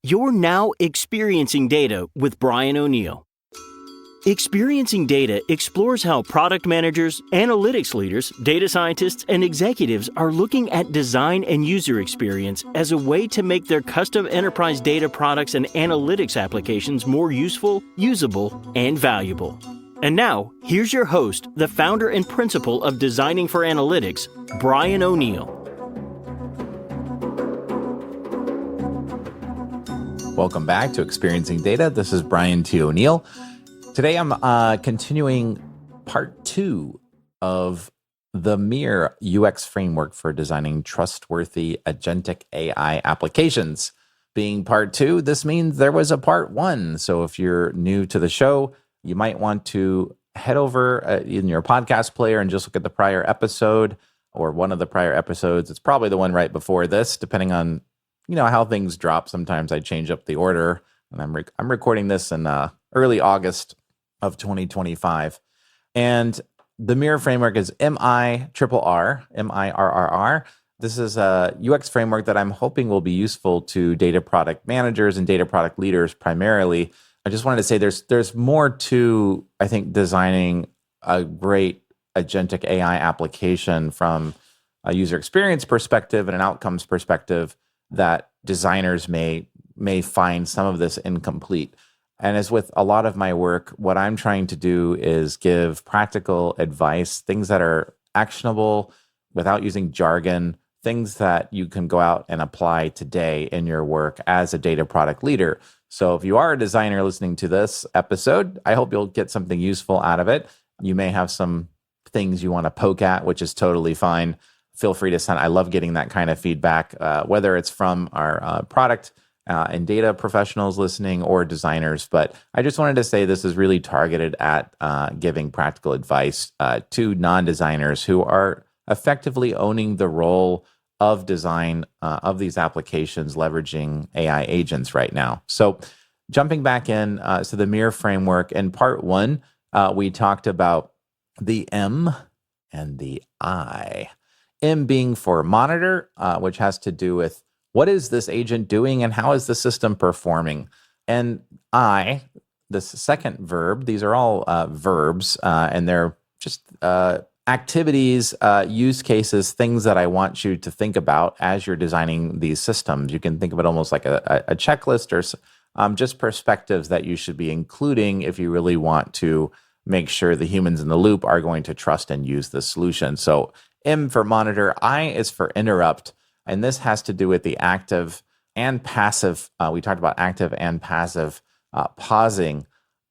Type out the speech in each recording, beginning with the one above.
You're now experiencing data with Brian O'Neill. Experiencing Data explores how product managers, analytics leaders, data scientists, and executives are looking at design and user experience as a way to make their custom enterprise data products and analytics applications more useful, usable, and valuable. And now, here's your host, the founder and principal of Designing for Analytics, Brian O'Neill. Welcome back to Experiencing Data. This is Brian T. O'Neill. Today I'm continuing part 2 of the MIRRR UX Framework for designing trustworthy agentic AI applications. Being part 2, this means there was a part 1. So if you're new to the show, you might want to head over in your podcast player and just look at the prior episode or one of the prior episodes. It's probably the one right before this, depending on how things drop. Sometimes I change up the order, and I'm recording this in early August of 2025. And the MIRRR framework is MIRRR. This is a UX framework that I'm hoping will be useful to data product managers and data product leaders primarily. I just wanted to say there's more to, I think, designing a great agentic AI application from a user experience perspective and an outcomes perspective that designers may find some of this incomplete. And as with a lot of my work, what I'm trying to do is give practical advice, things that are actionable without using jargon, things that you can go out and apply today in your work as a data product leader. So if you are a designer listening to this episode, I hope you'll get something useful out of it. You may have some things you want to poke at, which is totally fine. Feel free to send. I love getting that kind of feedback, whether it's from our product and data professionals listening or designers. But I just wanted to say this is really targeted at giving practical advice to non-designers who are effectively owning the role of design of these applications, leveraging AI agents right now. So jumping back in, so the MIRRR framework, in part 1, we talked about the M and the I. M being for monitor, which has to do with what is this agent doing and how is the system performing? And I, this second verb, these are all verbs, and they're just activities, use cases, things that I want you to think about as you're designing these systems. You can think of it almost like a checklist or just perspectives that you should be including if you really want to make sure the humans in the loop are going to trust and use the solution. So M for monitor, I is for interrupt, and this has to do with the active and passive. We talked about active and passive pausing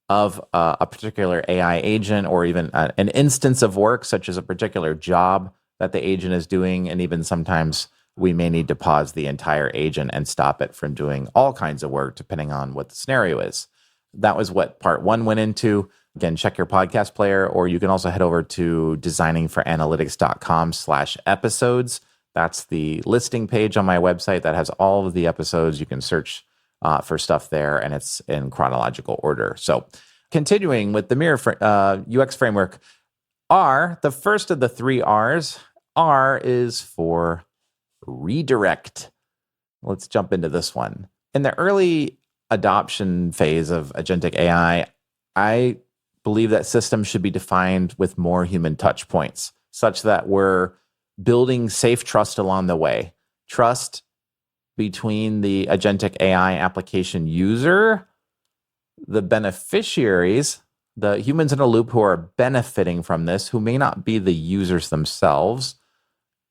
of a particular AI agent or even an instance of work, such as a particular job that the agent is doing. And even sometimes we may need to pause the entire agent and stop it from doing all kinds of work, depending on what the scenario is. That was what part 1 went into. Again, check your podcast player, or you can also head over to designingforanalytics.com/episodes. That's the listing page on my website that has all of the episodes. You can search for stuff there, and it's in chronological order. So continuing with the MIRRR UX framework, R, the first of the 3 R's, R is for redirect. Let's jump into this one. In the early adoption phase of agentic AI, I believe that systems should be defined with more human touch points, such that we're building safe trust along the way. Trust between the agentic AI application user, the beneficiaries, the humans in a loop who are benefiting from this, who may not be the users themselves.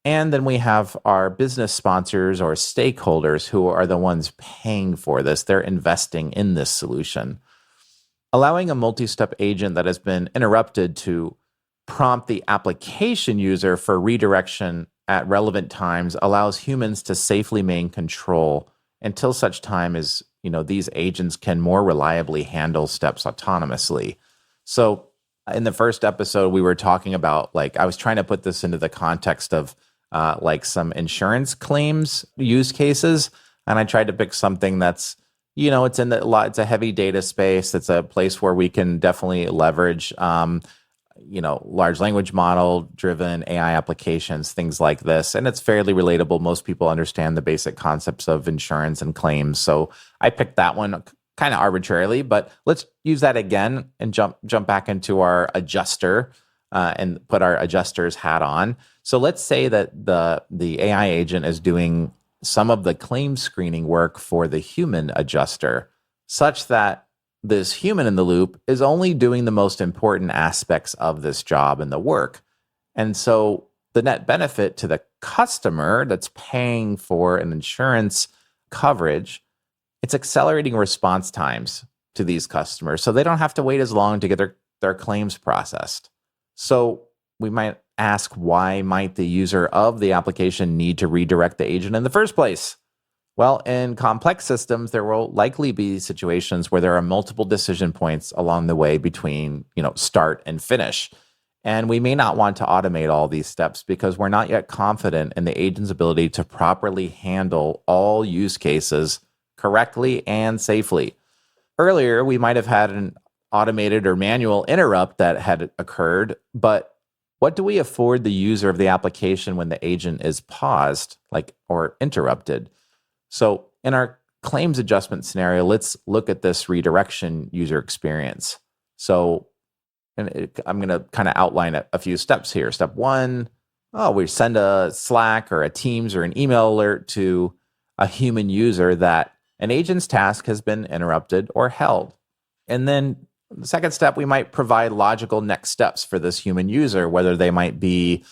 And then we have our business sponsors or stakeholders who are the ones paying for this. They're investing in this solution. Allowing a multi-step agent that has been interrupted to prompt the application user for redirection at relevant times allows humans to safely maintain control until such time as these agents can more reliably handle steps autonomously. So in the first episode, we were talking about, I was trying to put this into the context of some insurance claims use cases, and I tried to pick something that's it's a heavy data space. It's a place where we can definitely leverage large language model driven AI applications, things like this. And it's fairly relatable. Most people understand the basic concepts of insurance and claims. So I picked that one kind of arbitrarily, but let's use that again and jump back into our adjuster and put our adjuster's hat on. So let's say that the AI agent is doing some of the claim screening work for the human adjuster, such that this human in the loop is only doing the most important aspects of this job and the work. And so the net benefit to the customer that's paying for an insurance coverage, it's accelerating response times to these customers, so they don't have to wait as long to get their claims processed. So we might ask, why might the user of the application need to redirect the agent in the first place? Well, in complex systems, there will likely be situations where there are multiple decision points along the way between, start and finish. And we may not want to automate all these steps because we're not yet confident in the agent's ability to properly handle all use cases correctly and safely. Earlier, we might have had an automated or manual interrupt that had occurred, but what do we afford the user of the application when the agent is paused, or interrupted? So in our claims adjustment scenario, let's look at this redirection user experience. So I'm going to kind of outline a few steps here. Step one, we send a Slack or a Teams or an email alert to a human user that an agent's task has been interrupted or held. And then the second step, we might provide logical next steps for this human user, whether they might be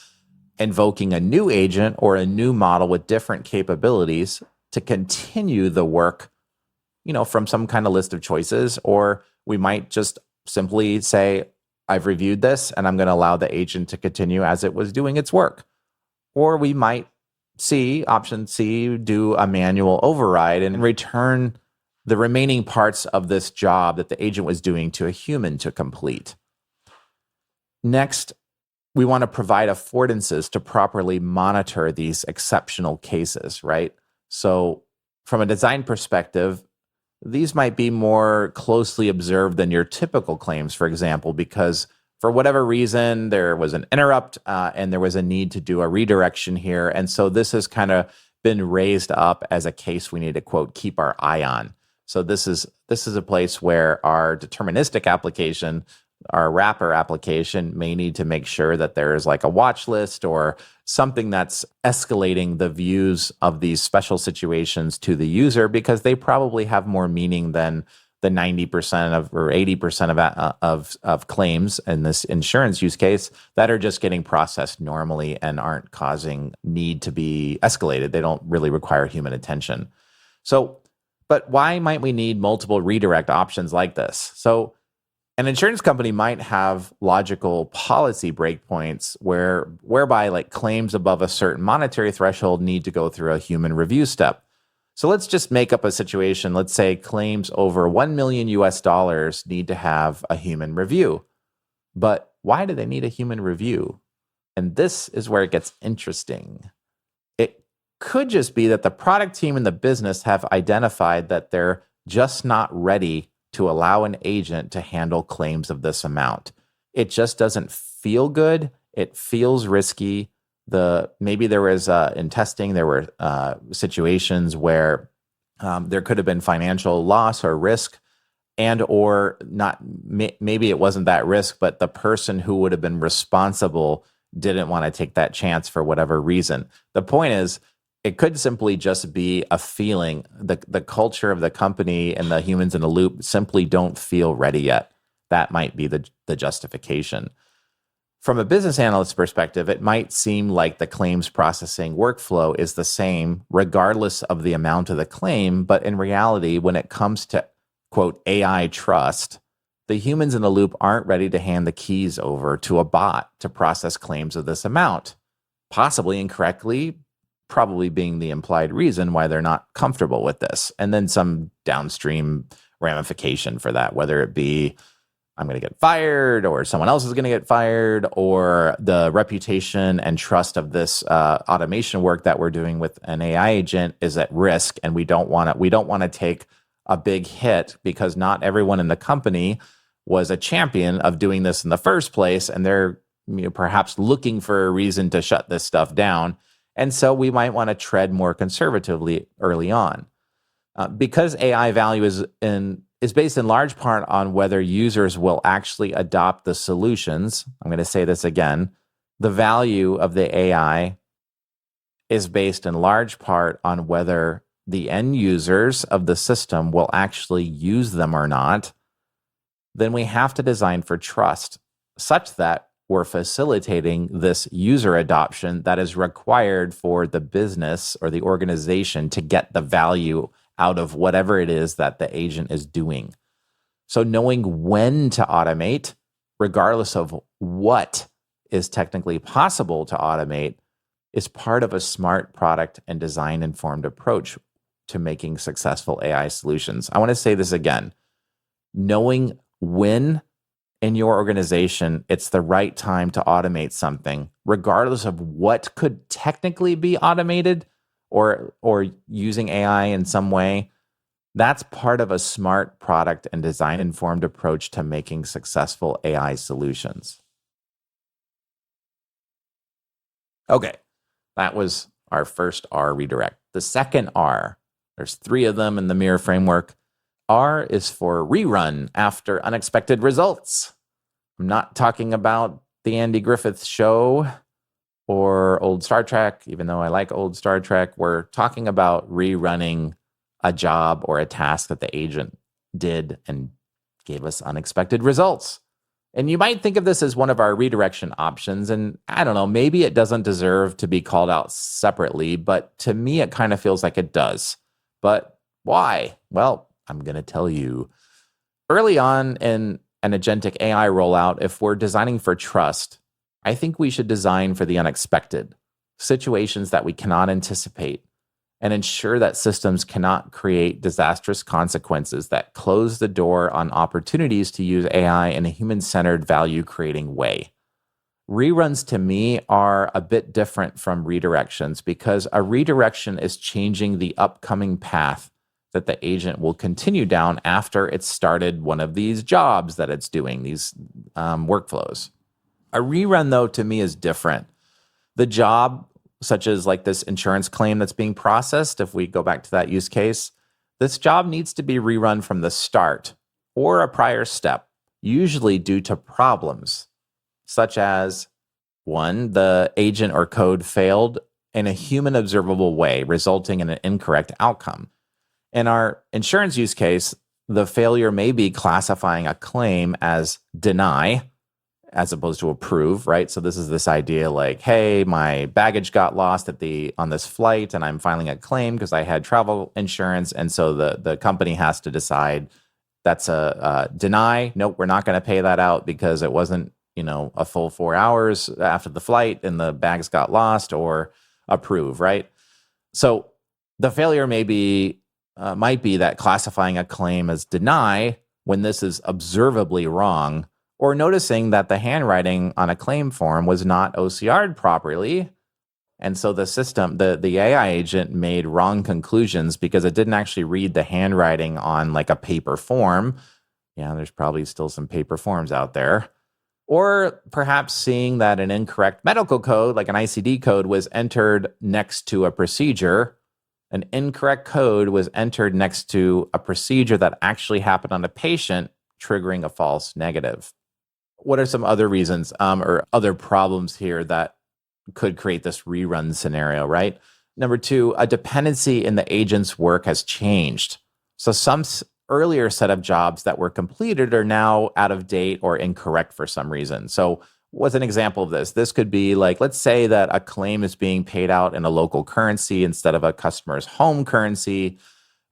invoking a new agent or a new model with different capabilities to continue the work, from some kind of list of choices. Or we might just simply say, I've reviewed this and I'm going to allow the agent to continue as it was doing its work. Or we might option C, do a manual override and return the remaining parts of this job that the agent was doing to a human to complete. Next, we want to provide affordances to properly monitor these exceptional cases, right? So from a design perspective, these might be more closely observed than your typical claims, for example, because for whatever reason, there was an interrupt and there was a need to do a redirection here. And so this has kind of been raised up as a case we need to, quote, keep our eye on. So this is a place where our deterministic application, our wrapper application, may need to make sure that there is a watch list or something that's escalating the views of these special situations to the user, because they probably have more meaning than the 90% or 80% of claims in this insurance use case that are just getting processed normally and aren't causing need to be escalated. They don't really require human attention. So, but why might we need multiple redirect options like this? So an insurance company might have logical policy breakpoints whereby claims above a certain monetary threshold need to go through a human review step. So let's just make up a situation. Let's say claims over $1 million need to have a human review. But why do they need a human review? And this is where it gets interesting. It could just be that the product team and the business have identified that they're just not ready to allow an agent to handle claims of this amount. It just doesn't feel good. It feels risky. Maybe there was in testing, there were situations where there could have been financial loss or risk, and or not. Maybe it wasn't that risk, but the person who would have been responsible didn't want to take that chance for whatever reason. The point is, it could simply just be a feeling. The culture of the company and the humans in the loop simply don't feel ready yet. That might be the justification. From a business analyst perspective, it might seem like the claims processing workflow is the same regardless of the amount of the claim, but in reality, when it comes to, quote, AI trust, the humans in the loop aren't ready to hand the keys over to a bot to process claims of this amount, possibly incorrectly, probably being the implied reason why they're not comfortable with this. And then some downstream ramification for that, whether it be I'm going to get fired, or someone else is going to get fired, or the reputation and trust of this automation work that we're doing with an AI agent is at risk, and we don't want to take a big hit because not everyone in the company was a champion of doing this in the first place, and they're perhaps looking for a reason to shut this stuff down. And so we might want to tread more conservatively early on. Because AI value is based in large part on whether users will actually adopt the solutions. I'm going to say this again. The value of the AI is based in large part on whether the end users of the system will actually use them or not. Then we have to design for trust such that we're facilitating this user adoption that is required for the business or the organization to get the value out of whatever it is that the agent is doing. So knowing when to automate, regardless of what is technically possible to automate, is part of a smart product and design-informed approach to making successful AI solutions. I want to say this again. Knowing when in your organization it's the right time to automate something, regardless of what could technically be automated or using AI in some way, that's part of a smart product and design-informed approach to making successful AI solutions. Okay, that was our first R, redirect. The second R, there's 3 of them in the MIRRR framework. R is for rerun after unexpected results. I'm not talking about the Andy Griffith Show or old Star Trek, even though I like old Star Trek. We're talking about rerunning a job or a task that the agent did and gave us unexpected results. And you might think of this as one of our redirection options. And I don't know, maybe it doesn't deserve to be called out separately, but to me, it kind of feels like it does. But why? Well, I'm going to tell you. Early on in an agentic AI rollout, if we're designing for trust, I think we should design for the unexpected, situations that we cannot anticipate, and ensure that systems cannot create disastrous consequences that close the door on opportunities to use AI in a human-centered, value-creating way. Reruns, to me, are a bit different from redirections because a redirection is changing the upcoming path that the agent will continue down after it's started one of these jobs that it's doing, these workflows. A rerun, though, to me is different. The job, such as like this insurance claim that's being processed, if we go back to that use case, this job needs to be rerun from the start or a prior step, usually due to problems, such as 1, the agent or code failed in a human observable way, resulting in an incorrect outcome. In our insurance use case, the failure may be classifying a claim as deny as opposed to approve, right? So this is this idea like, hey, my baggage got lost on this flight and I'm filing a claim because I had travel insurance. And so the company has to decide that's a deny. Nope, we're not going to pay that out because it wasn't, a full 4 hours after the flight and the bags got lost, or approve, right? So the failure might be that classifying a claim as deny when this is observably wrong, or noticing that the handwriting on a claim form was not OCR'd properly. And so the system, the AI agent made wrong conclusions because it didn't actually read the handwriting on like a paper form. Yeah, there's probably still some paper forms out there. Or perhaps seeing that an incorrect medical code, like an ICD code, was entered next to a procedure. An incorrect code was entered next to a procedure that actually happened on a patient, triggering a false negative. What are some other reasons or other problems here that could create this rerun scenario, right? Number 2, a dependency in the agent's work has changed. So some earlier set of jobs that were completed are now out of date or incorrect for some reason. So what's an example of this? This could be like, let's say that a claim is being paid out in a local currency instead of a customer's home currency.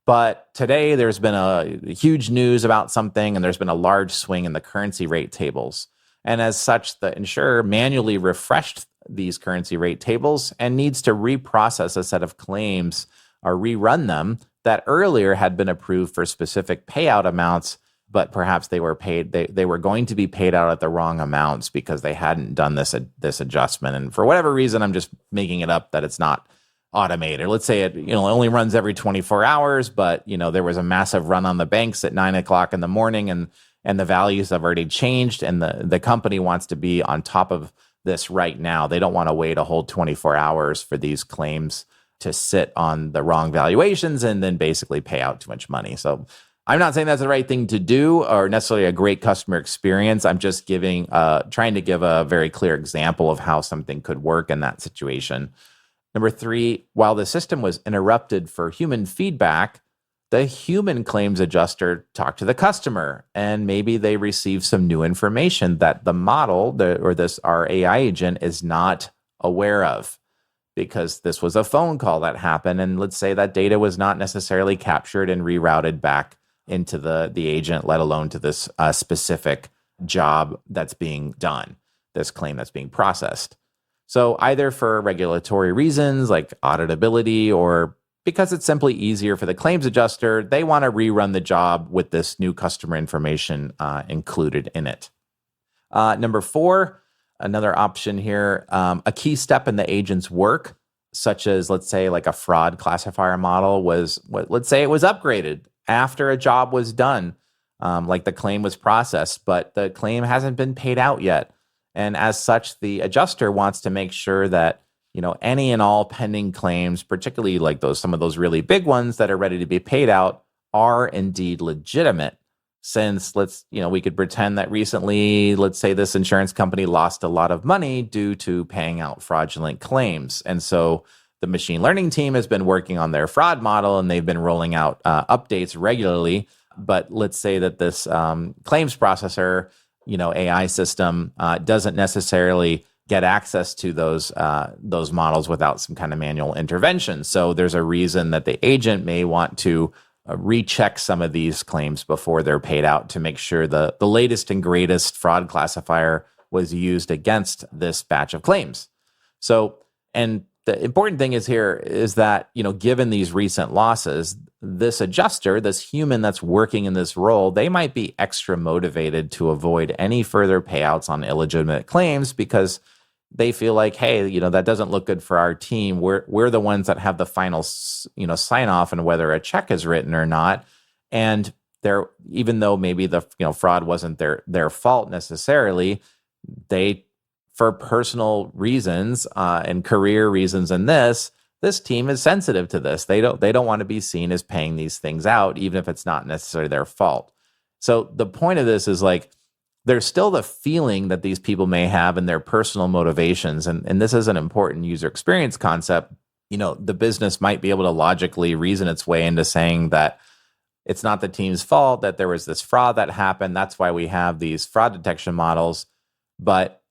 But today there's been a huge news about something and there's been a large swing in the currency rate tables. And as such, the insurer manually refreshed these currency rate tables and needs to reprocess a set of claims or rerun them that earlier had been approved for specific payout amounts, but perhaps they were paid, they were going to be paid out at the wrong amounts because they hadn't done this adjustment. And for whatever reason, I'm just making it up that it's not automated. Let's say it only runs every 24 hours, but there was a massive run on the banks at 9 o'clock in the morning, and the values have already changed, and the company wants to be on top of this right now. They don't want to wait a whole 24 hours for these claims to sit on the wrong valuations and then basically pay out too much money. So I'm not saying that's the right thing to do or necessarily a great customer experience. I'm just trying to give a very clear example of how something could work in that situation. Number 3, while the system was interrupted for human feedback, the human claims adjuster talked to the customer, and maybe they received some new information that the model our AI agent is not aware of, because this was a phone call that happened, and let's say that data was not necessarily captured and rerouted back into the agent, let alone to this specific job that's being done, this claim that's being processed. So either for regulatory reasons like auditability, or because it's simply easier for the claims adjuster, they want to rerun the job with this new customer information included in it. Number 4, another option here, a key step in the agent's work, such as, let's say, like a fraud classifier model let's say it was upgraded after a job was done, like the claim was processed, but the claim hasn't been paid out yet. And as such, the adjuster wants to make sure that any and all pending claims, particularly like some of those really big ones that are ready to be paid out, are indeed legitimate. Since we could pretend that recently, let's say this insurance company lost a lot of money due to paying out fraudulent claims. And so the machine learning team has been working on their fraud model, and they've been rolling out updates regularly. But let's say that this claims processor, AI system doesn't necessarily get access to those models without some kind of manual intervention. So there's a reason that the agent may want to recheck some of these claims before they're paid out to make sure the latest and greatest fraud classifier was used against this batch of claims. So, and the important thing is that, given these recent losses, this adjuster, this human that's working in this role, they might be extra motivated to avoid any further payouts on illegitimate claims, because they feel like, hey, that doesn't look good for our team. We're the ones that have the final, sign off on whether a check is written or not. And even though maybe the fraud wasn't their fault necessarily, they, for personal reasons and career reasons, and this team is sensitive to this. They don't want to be seen as paying these things out, even if it's not necessarily their fault. So the point of this is there's still the feeling that these people may have in their personal motivations. And this is an important user experience concept. The business might be able to logically reason its way into saying that it's not the team's fault, that there was this fraud that happened. That's why we have these fraud detection models. But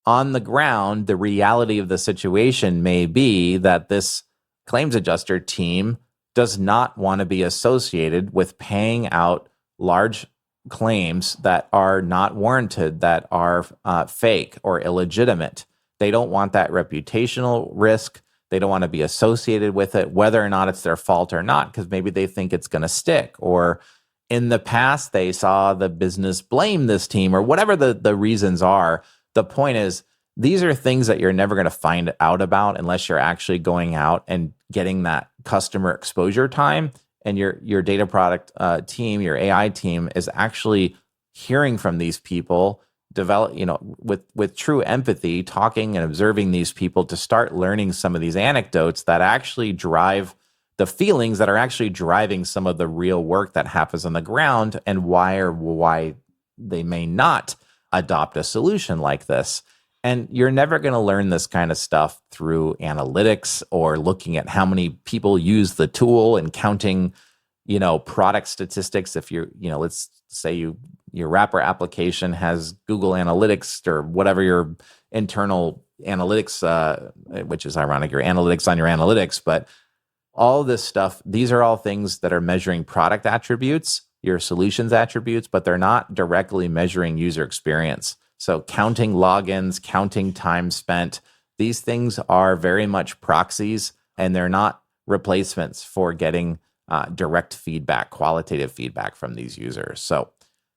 on the ground, the reality of the situation may be that this claims adjuster team does not want to be associated with paying out large claims that are not warranted, that are fake or illegitimate. They don't want that reputational risk. They don't want to be associated with it, whether or not it's their fault or not, because maybe they think it's going to stick. Or in the past, they saw the business blame this team, or whatever the reasons are. The point is, these are things that you're never going to find out about unless you're actually going out and getting that customer exposure time. And your data product team, your AI team, is actually hearing from these people, with true empathy, talking and observing these people to start learning some of these anecdotes that actually drive the feelings that are actually driving some of the real work that happens on the ground, and why they may not adopt a solution like this. And you're never going to learn this kind of stuff through analytics or looking at how many people use the tool and counting, product statistics. If let's say your wrapper application has Google Analytics or whatever your internal analytics, which is ironic, your analytics on your analytics. But all this stuff, these are all things that are measuring product attributes, your solutions attributes, but they're not directly measuring user experience. So counting logins, counting time spent, these things are very much proxies, and they're not replacements for getting direct feedback, qualitative feedback from these users. So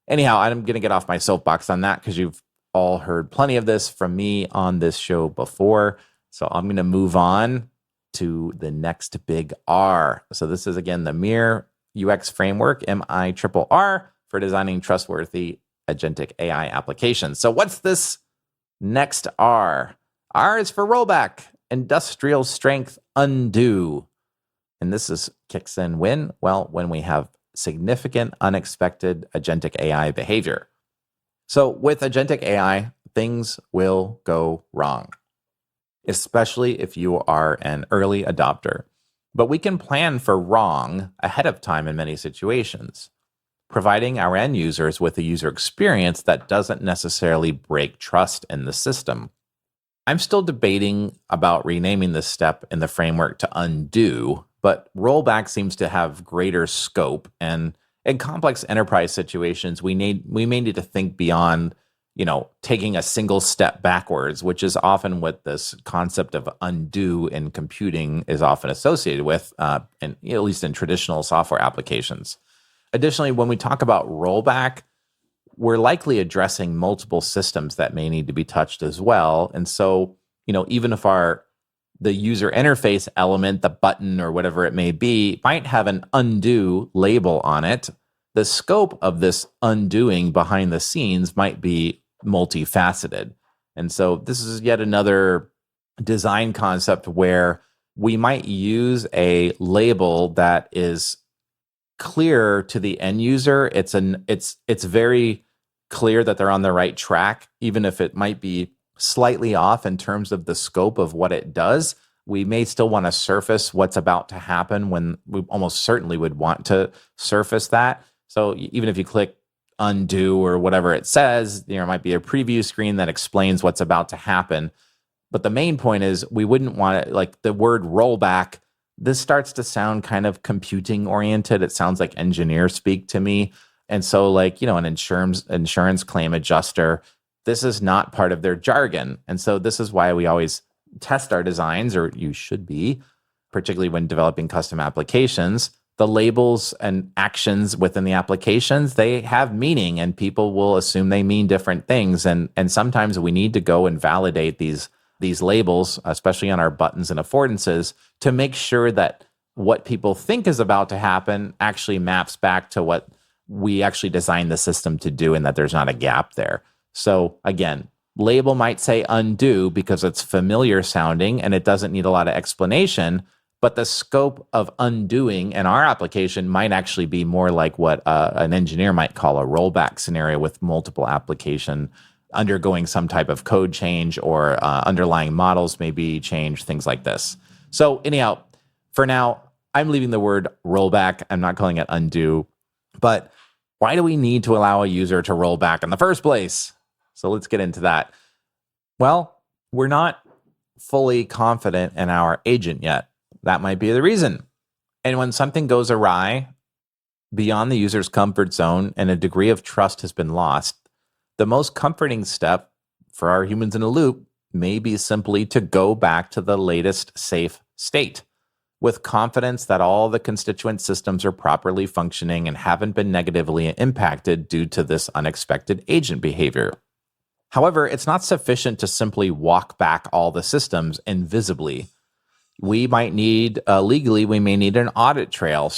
anyhow, I'm going to get off my soapbox on that because you've all heard plenty of this from me on this show before. So I'm going to move on. to the next big R. So this is, again, the MIRRR UX Framework, MIRRR, for designing trustworthy agentic AI applications. So what's this next R? R is for rollback, industrial strength undo. And kicks in when? Well, when we have significant unexpected agentic AI behavior. So with agentic AI, things will go wrong, especially if you are an early adopter. But we can plan for wrong ahead of time in many situations, providing our end users with a user experience that doesn't necessarily break trust in the system. I'm still debating about renaming this step in the framework to undo, but rollback seems to have greater scope, and in complex enterprise situations, we may need to think beyond, taking a single step backwards, which is often what this concept of undo in computing is often associated with, and at least in traditional software applications. Additionally, when we talk about rollback, we're likely addressing multiple systems that may need to be touched as well. And so, even if the user interface element, the button or whatever it may be, might have an undo label on it, the scope of this undoing behind the scenes might be multifaceted. And so this is yet another design concept where we might use a label that is clear to the end user. It's very clear that they're on the right track, even if it might be slightly off in terms of the scope of what it does. We may still want to surface what's about to happen when we almost certainly would want to surface that. So even if you click undo or whatever it says, there might be a preview screen that explains what's about to happen. But the main point is we wouldn't want it, like the word rollback, this starts to sound kind of computing oriented. It sounds like engineer speak to me. And so an insurance claim adjuster, this is not part of their jargon. And so this is why we always test our designs, or you should be, particularly when developing custom applications. The labels and actions within the applications, they have meaning, and people will assume they mean different things. And sometimes we need to go and validate these labels, especially on our buttons and affordances, to make sure that what people think is about to happen actually maps back to what we actually designed the system to do, and that there's not a gap there. So again, label might say undo because it's familiar sounding and it doesn't need a lot of explanation, but the scope of undoing in our application might actually be more like what an engineer might call a rollback scenario, with multiple application undergoing some type of code change, or underlying models may be changed, things like this. So anyhow, for now, I'm leaving the word rollback. I'm not calling it undo. But why do we need to allow a user to roll back in the first place? So let's get into that. Well, we're not fully confident in our agent yet. That might be the reason. And when something goes awry beyond the user's comfort zone and a degree of trust has been lost, the most comforting step for our humans in a loop may be simply to go back to the latest safe state, with confidence that all the constituent systems are properly functioning and haven't been negatively impacted due to this unexpected agent behavior. However, it's not sufficient to simply walk back all the systems invisibly. We might need, legally, we may need an audit trail,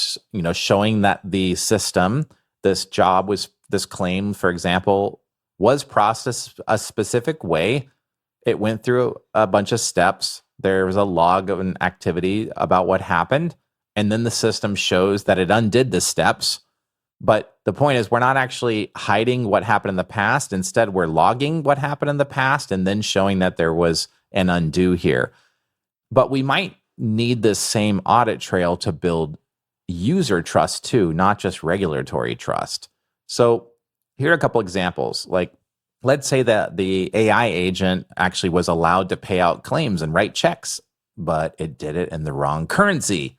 showing that the system, this claim, for example, was processed a specific way. It went through a bunch of steps. There was a log of an activity about what happened, and then the system shows that it undid the steps. But the point is, we're not actually hiding what happened in the past. Instead, we're logging what happened in the past and then showing that there was an undo here. But we might need this same audit trail to build user trust too, not just regulatory trust. So here are a couple examples. Like, let's say that the AI agent actually was allowed to pay out claims and write checks, but it did it in the wrong currency.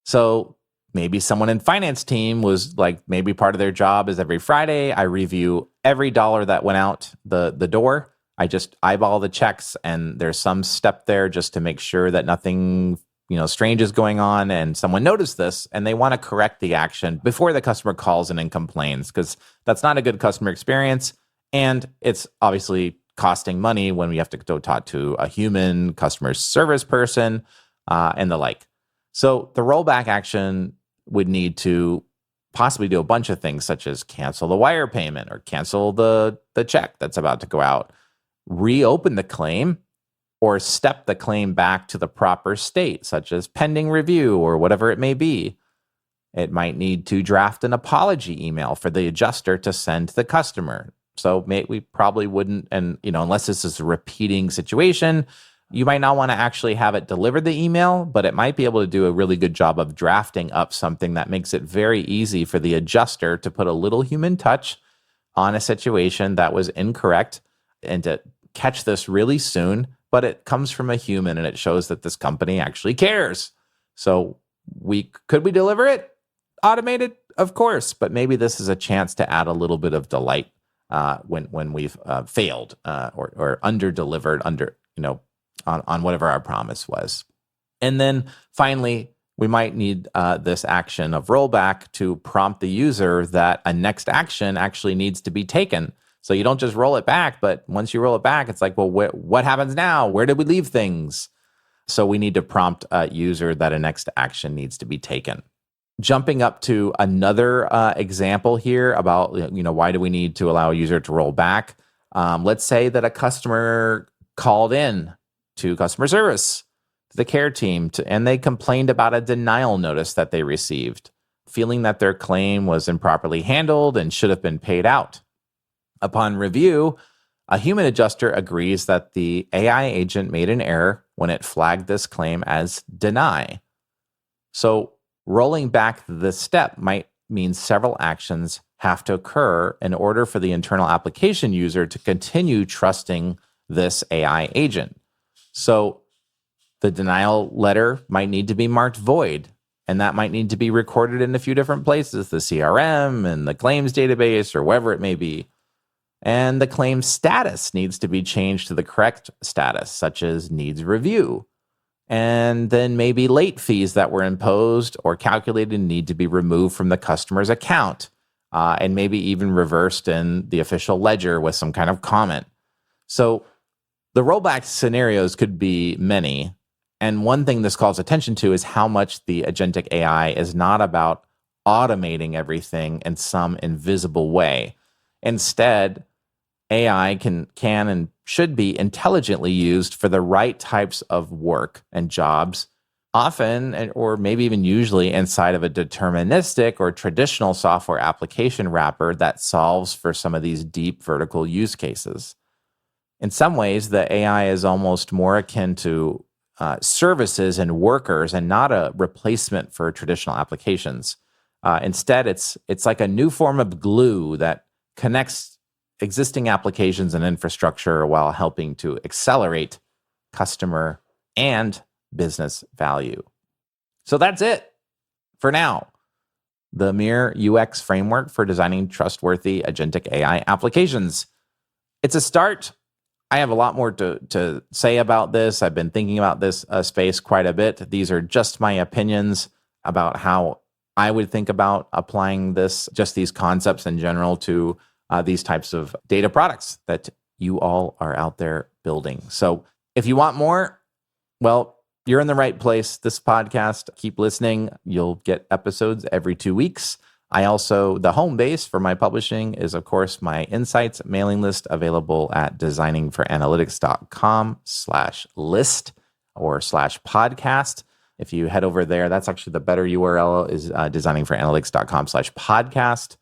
So maybe someone in finance team was like, maybe part of their job is every Friday, I review every dollar that went out the door. I just eyeball the checks, and there's some step there just to make sure that nothing, strange is going on. And someone noticed this and they want to correct the action before the customer calls in and complains, because that's not a good customer experience. And it's obviously costing money when we have to go talk to a human customer service person. and the like. So the rollback action would need to possibly do a bunch of things, such as cancel the wire payment or cancel the check that's about to go out, reopen the claim, or step the claim back to the proper state, such as pending review or whatever it may be. It might need to draft an apology email for the adjuster to send to the customer. So we probably wouldn't, and unless this is a repeating situation, you might not want to actually have it deliver the email, but it might be able to do a really good job of drafting up something that makes it very easy for the adjuster to put a little human touch on a situation that was incorrect and to catch this really soon. But it comes from a human, and it shows that this company actually cares. So could we deliver it automated? Of course, but maybe this is a chance to add a little bit of delight when we've failed or under-delivered on whatever our promise was. And then finally, we might need this action of rollback to prompt the user that a next action actually needs to be taken. So you don't just roll it back, but once you roll it back, it's like, well, what happens now? Where did we leave things? So we need to prompt a user that a next action needs to be taken. Jumping up to another example here about, why do we need to allow a user to roll back? Let's say that a customer called in to customer service, to the care team, and they complained about a denial notice that they received, feeling that their claim was improperly handled and should have been paid out. Upon review, a human adjuster agrees that the AI agent made an error when it flagged this claim as deny. So rolling back this step might mean several actions have to occur in order for the internal application user to continue trusting this AI agent. So the denial letter might need to be marked void, and that might need to be recorded in a few different places, the CRM and the claims database or wherever it may be. And the claim status needs to be changed to the correct status, such as needs review. And then maybe late fees that were imposed or calculated need to be removed from the customer's account, and maybe even reversed in the official ledger with some kind of comment. So the rollback scenarios could be many. And one thing this calls attention to is how much the agentic AI is not about automating everything in some invisible way. Instead, AI can and should be intelligently used for the right types of work and jobs, often, or maybe even usually, inside of a deterministic or traditional software application wrapper that solves for some of these deep vertical use cases. In some ways, the AI is almost more akin to services and workers and not a replacement for traditional applications. Instead, it's like a new form of glue that connects existing applications and infrastructure while helping to accelerate customer and business value. So that's it for now. The MIRRR UX Framework for designing trustworthy agentic AI applications. It's a start. I have a lot more to say about this. I've been thinking about this space quite a bit. These are just my opinions about how I would think about applying these concepts in general to these types of data products that you all are out there building. So if you want more, well, you're in the right place. This podcast, keep listening. You'll get episodes every 2 weeks. The home base for my publishing is, of course, my Insights mailing list available at designingforanalytics.com/list or /podcast. If you head over there, that's actually the better URL is designingforanalytics.com/podcast.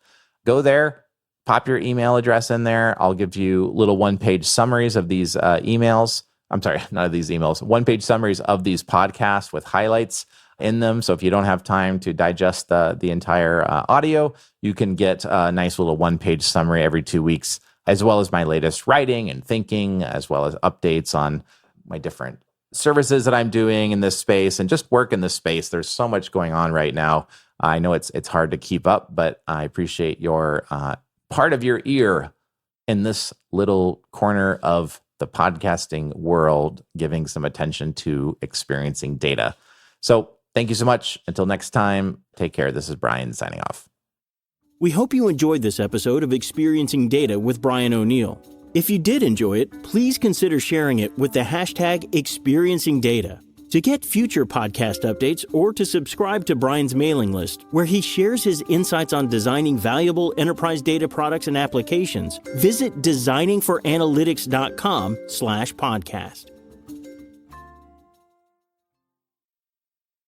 Go there. Pop your email address in there. I'll give you little one-page summaries of these emails. I'm sorry, not of these emails. One-page summaries of these podcasts with highlights in them. So if you don't have time to digest the entire audio, you can get a nice little one-page summary every 2 weeks, as well as my latest writing and thinking, as well as updates on my different services that I'm doing in this space and just work in this space. There's so much going on right now. I know it's hard to keep up, but I appreciate your part of your ear in this little corner of the podcasting world, giving some attention to experiencing data. So thank you so much. Until next time, take care. This is Brian signing off. We hope you enjoyed this episode of Experiencing Data with Brian O'Neill. If you did enjoy it, please consider sharing it with the hashtag ExperiencingData. To get future podcast updates or to subscribe to Brian's mailing list, where he shares his insights on designing valuable enterprise data products and applications, visit designingforanalytics.com/podcast.